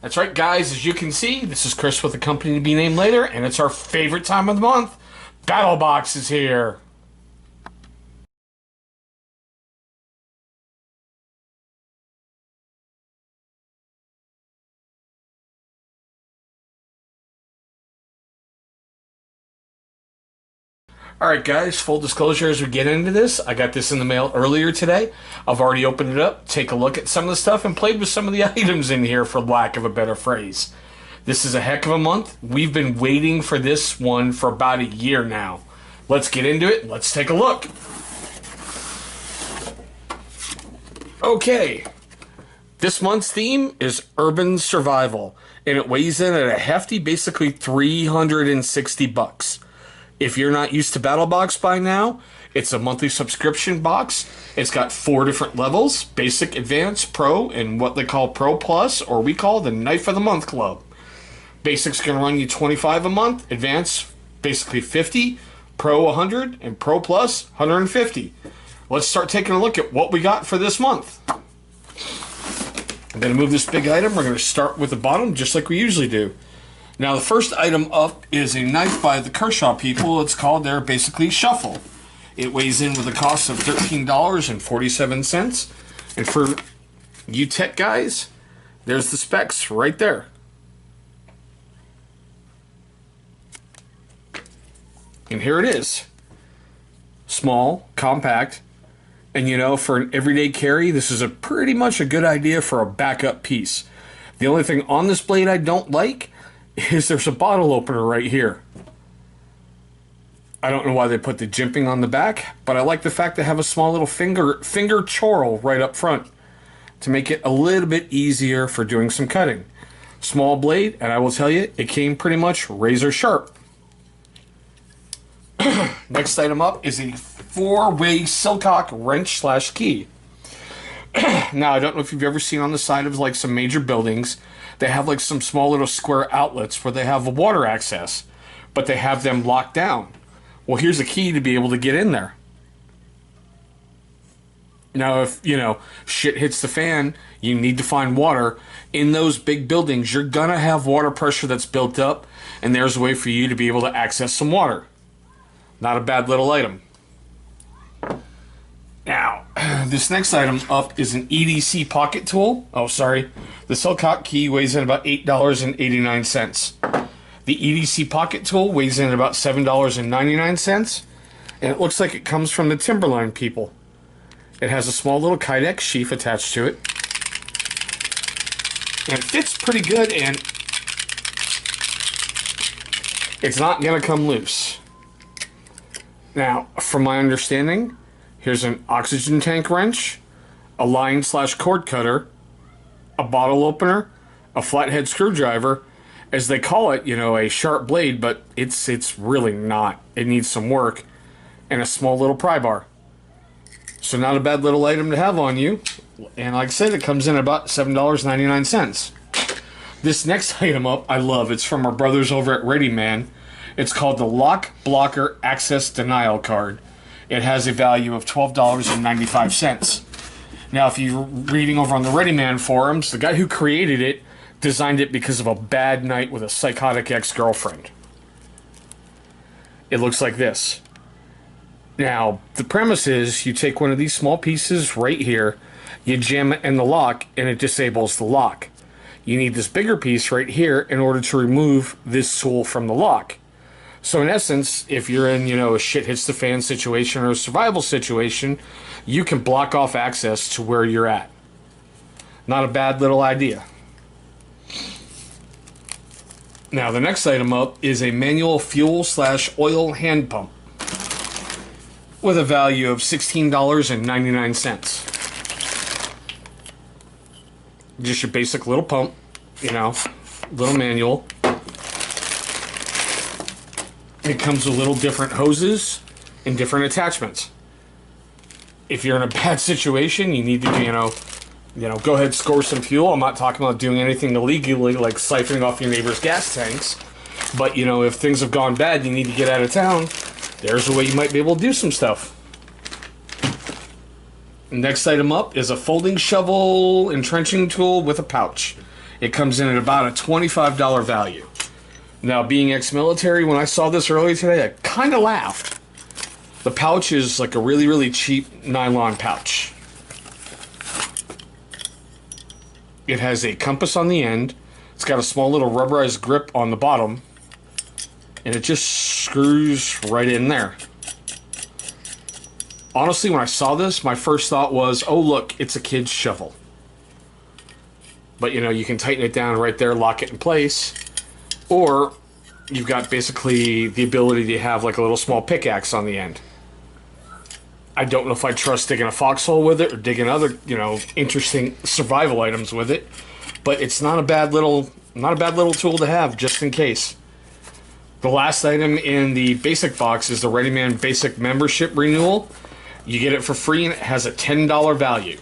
That's right, guys. As you can see, this is Chris with a company to be named later, and it's our favorite time of the month. Battlbox is here. Alright guys, full disclosure as we get into this, I got this in the mail earlier today. I've already opened it up, take a look at some of the stuff, and played with some of the items in here, for lack of a better phrase. This is a heck of a month. We've been waiting for this one for about a year now. Let's get into it, let's take a look. Okay, this month's theme is urban survival, and it weighs in at a hefty, basically 360 bucks. If you're not used to Battlebox by now, it's a monthly subscription box. It's got 4 different levels: Basic, Advanced, Pro, and what they call Pro Plus, or we call the Knife of the Month Club. Basic's going to run you $25 a month, Advanced basically $50, Pro $100, and Pro Plus $150. Let's start taking a look at what we got for this month. I'm going to move this big item. We're going to start with the bottom, just like we usually do. Now, the first item up is a knife by the Kershaw people. It's called their basically Shuffle. It weighs in with a cost of $13.47. And for you tech guys, there's the specs right there. And here it is. Small, compact, and you know, for an everyday carry, this is pretty much a good idea for a backup piece. The only thing on this blade I don't like is there's a bottle opener right here. I don't know why they put the jimping on the back, but I like the fact they have a small little finger chorle right up front to make it a little bit easier for doing some cutting. Small blade, and I will tell you, it came pretty much razor sharp. Next item up is a 4-way Silcock wrench/key. Now, I don't know if you've ever seen on the side of like some major buildings, they have like some small little square outlets where they have water access, but they have them locked down. Well, here's a key to be able to get in there. Now, if, you know, shit hits the fan, you need to find water. In those big buildings, you're gonna have water pressure that's built up, and there's a way for you to be able to access some water. Not a bad little item. Now, this next item up is an EDC pocket tool. Oh, sorry. The Silcock key weighs in about $8.89. The EDC pocket tool weighs in at about $7.99. And it looks like it comes from the Timberline people. It has a small little Kydex sheath attached to it. And it fits pretty good, and it's not going to come loose. Now, from my understanding, here's an oxygen tank wrench, a line/cord cutter, a bottle opener, a flathead screwdriver, as they call it, you know, a sharp blade, but it's really not. It needs some work, and a small little pry bar. So not a bad little item to have on you. And like I said, it comes in about $7.99. This next item up, I love. It's from our brothers over at Ready Man. It's called the Lock Blocker Access Denial Card. It has a value of $12.95. Now, if you're reading over on the Ready Man forums, the guy who created it designed it because of a bad night with a psychotic ex-girlfriend. It looks like this. Now, the premise is you take one of these small pieces right here, you jam it in the lock, and it disables the lock. You need this bigger piece right here in order to remove this tool from the lock. So in essence, if you're in, you know, a shit hits the fan situation or a survival situation, you can block off access to where you're at. Not a bad little idea. Now, the next item up is a manual fuel/oil hand pump with a value of $16.99. Just your basic little pump, you know, little manual. It comes with little different hoses and different attachments. If you're in a bad situation, you need to, you know, go ahead and score some fuel. I'm not talking about doing anything illegally like siphoning off your neighbor's gas tanks. But, you know, if things have gone bad, you need to get out of town, there's a way you might be able to do some stuff. Next item up is a folding shovel entrenching tool with a pouch. It comes in at about a $25 value. Now, being ex-military, when I saw this earlier today, I kind of laughed. The pouch is like a really, really cheap nylon pouch. It has a compass on the end. It's got a small little rubberized grip on the bottom. And it just screws right in there. Honestly, when I saw this, my first thought was, oh look, it's a kid's shovel. But you know, you can tighten it down right there, lock it in place. Or you've got basically the ability to have like a little small pickaxe on the end. I don't know if I trust digging a foxhole with it or digging other, you know, interesting survival items with it. But it's not a bad little tool to have just in case. The last item in the basic box is the Ready Man Basic Membership Renewal. You get it for free and it has a $10 value.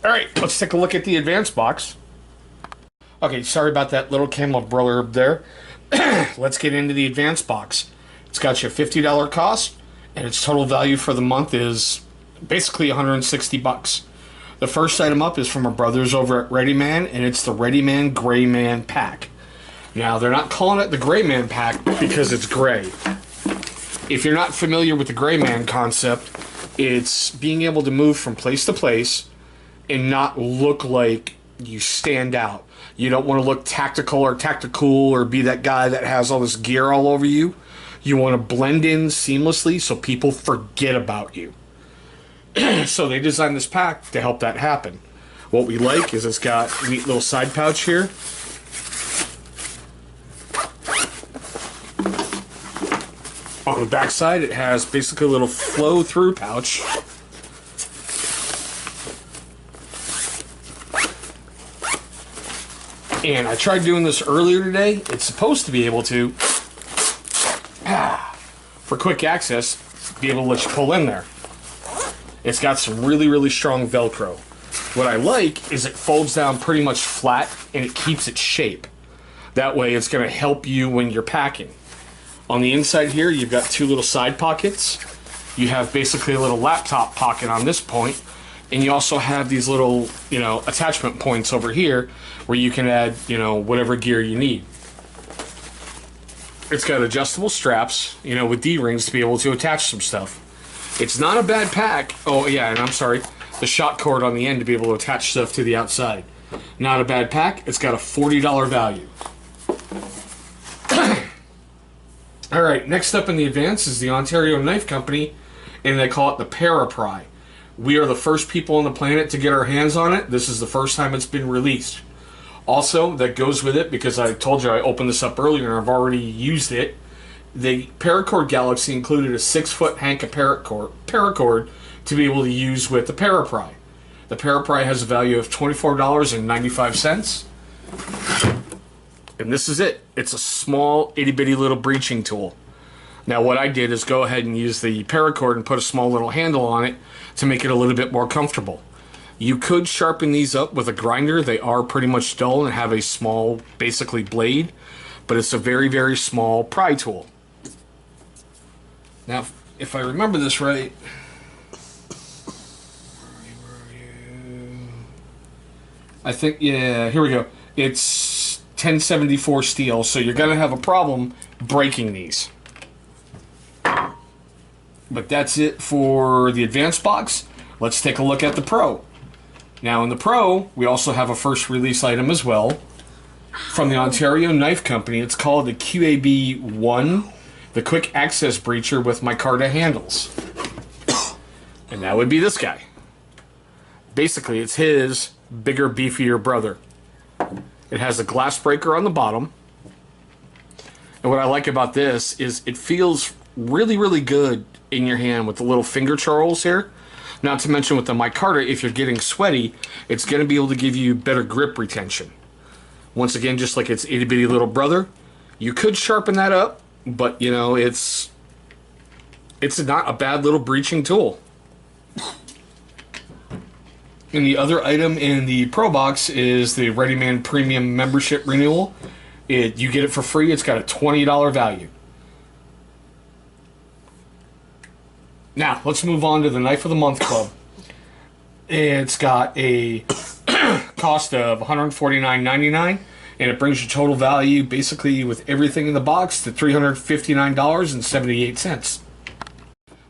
Alright, let's take a look at the advanced box. Okay, sorry about that little camel blurb there. Let's get into the advanced box. It's got you a $50 cost, and its total value for the month is basically $160. The first item up is from our brothers over at Ready Man, and it's the Ready Man Gray Man Pack. Now, they're not calling it the Gray Man Pack because it's gray. If you're not familiar with the Gray Man concept, it's being able to move from place to place and not look like you stand out. You don't want to look tactical or be that guy that has all this gear all over you. You want to blend in seamlessly so people forget about you. So they designed this pack to help that happen. What we like is it's got a neat little side pouch here. On the back side, it has basically a little flow-through pouch. And I tried doing this earlier today. It's supposed to be able to, for quick access, be able to let you pull in there. It's got some really, really strong Velcro. What I like is it folds down pretty much flat and it keeps its shape. That way it's going to help you when you're packing. On the inside here, you've got two little side pockets. You have basically a little laptop pocket on this point. And you also have these little, you know, attachment points over here where you can add, you know, whatever gear you need. It's got adjustable straps, you know, with D-rings to be able to attach some stuff. It's not a bad pack. Oh, yeah, and I'm sorry. The shot cord on the end to be able to attach stuff to the outside. Not a bad pack. It's got a $40 value. All right, next up in the advance is the Ontario Knife Company, and they call it the Parapry. We are the first people on the planet to get our hands on it. This is the first time it's been released. Also, that goes with it, because I told you I opened this up earlier and I've already used it. The Paracord Galaxy included a 6-foot hank of paracord to be able to use with the Parapry. The Parapry has a value of $24.95. And this is it. It's a small, itty-bitty little breaching tool. Now what I did is go ahead and use the paracord and put a small little handle on it to make it a little bit more comfortable. You could sharpen these up with a grinder. They are pretty much dull and have a small, basically, blade. But it's a very, very small pry tool. Now, if I remember this right... I think, yeah, here we go. It's 1074 steel, so you're going to have a problem breaking these. But that's it for the advanced box. Let's take a look at the Pro. Now in the Pro, we also have a first release item as well from the Ontario Knife Company. It's called the QAB1, the Quick Access Breacher with micarta handles. And that would be this guy. Basically, it's his bigger, beefier brother. It has a glass breaker on the bottom. And what I like about this is it feels really, really good in your hand with the little finger chorls here. Not to mention with the micarta, if you're getting sweaty, it's going to be able to give you better grip retention. Once again, just like its itty-bitty little brother, you could sharpen that up, but, you know, it's not a bad little breaching tool. And the other item in the Pro Box is the Ready Man Premium Membership Renewal. You get it for free. It's got a $20 value. Now, let's move on to the Knife of the Month Club. It's got a cost of $149.99, and it brings your total value, basically with everything in the box, to $359.78.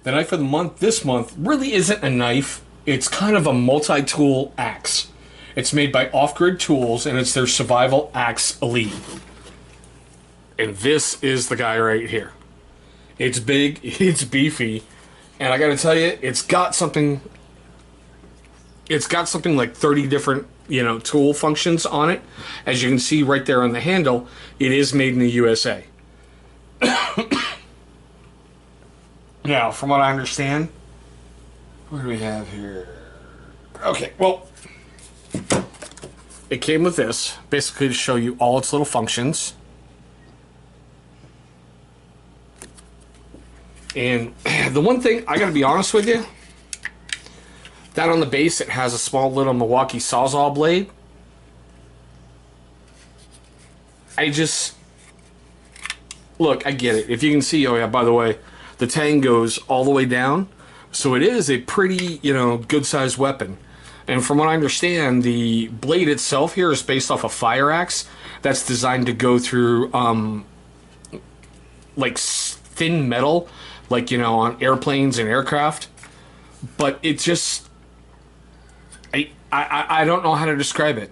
The knife of the month this month really isn't a knife. It's kind of a multi-tool axe. It's made by Off Grid Tools, and it's their Survival Axe Elite. And this is the guy right here. It's big, it's beefy, and I gotta tell you, it's got something like 30 different, tool functions on it. As you can see right there on the handle, it is made in the USA. Now, from what I understand, what do we have here? Okay, well, it came with this, basically to show you all its little functions. And the one thing, I gotta be honest with you, down on the base it has a small little Milwaukee Sawzall blade. Look, I get it. If you can see, oh yeah, by the way, the tang goes all the way down. So it is a pretty, good-sized weapon. And from what I understand, the blade itself here is based off a fire axe that's designed to go through, like thin metal, like, on airplanes and aircraft. But it just, I don't know how to describe it.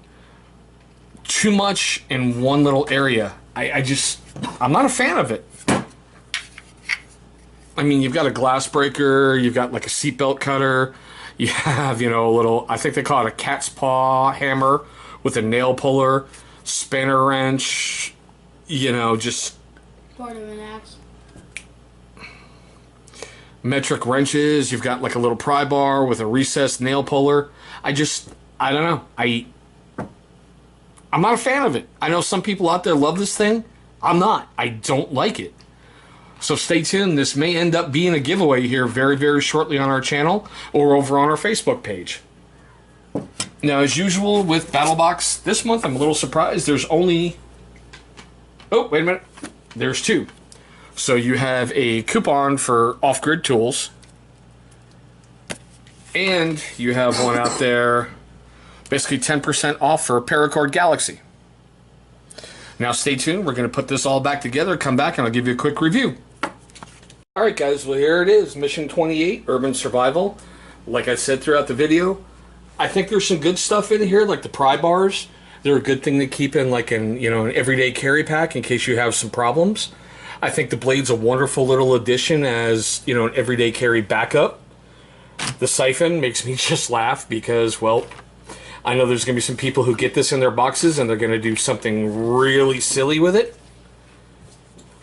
Too much in one little area. I'm not a fan of it. I mean, you've got a glass breaker, you've got like a seatbelt cutter, you have, a little, I think they call it a cat's paw hammer with a nail puller, spanner wrench, just... Part of an axe. Metric wrenches, you've got like a little pry bar with a recessed nail puller. I don't know. I'm not a fan of it. I know some people out there love this thing. I'm not. I don't like it. So stay tuned. This may end up being a giveaway here very, very shortly on our channel or over on our Facebook page. Now, as usual with Battlbox, this month I'm a little surprised. There's only... Oh, wait a minute. There's two. So you have a coupon for Off Grid Tools. And you have one out there, basically 10% off for Paracord Galaxy. Now stay tuned. We're going to put this all back together, come back, and I'll give you a quick review. Alright guys, well here it is, Mission 28, Urban Survival. Like I said throughout the video, I think there's some good stuff in here, like the pry bars. They're a good thing to keep in like an everyday carry pack in case you have some problems. I think the blade's a wonderful little addition as, an everyday carry backup. The siphon makes me just laugh because, well, I know there's going to be some people who get this in their boxes and they're going to do something really silly with it.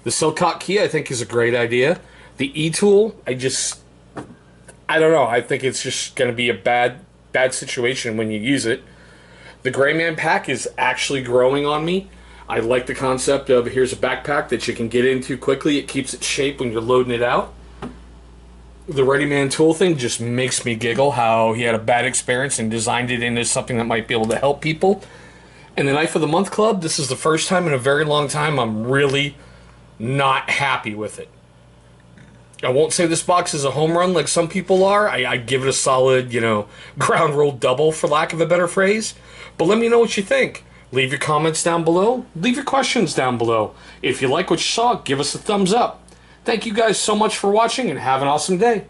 The Silcock key, I think, is a great idea. The E-tool, I don't know. I think it's just going to be a bad situation when you use it. The Gray Man pack is actually growing on me. I like the concept of here's a backpack that you can get into quickly. It keeps its shape when you're loading it out. The Ready Man tool thing just makes me giggle how he had a bad experience and designed it into something that might be able to help people. And the Knife of the Month Club, this is the first time in a very long time I'm really not happy with it. I won't say this box is a home run like some people are. I give it a solid, ground rule double for lack of a better phrase. But let me know what you think. Leave your comments down below. Leave your questions down below. If you like what you saw, give us a thumbs up. Thank you guys so much for watching and have an awesome day.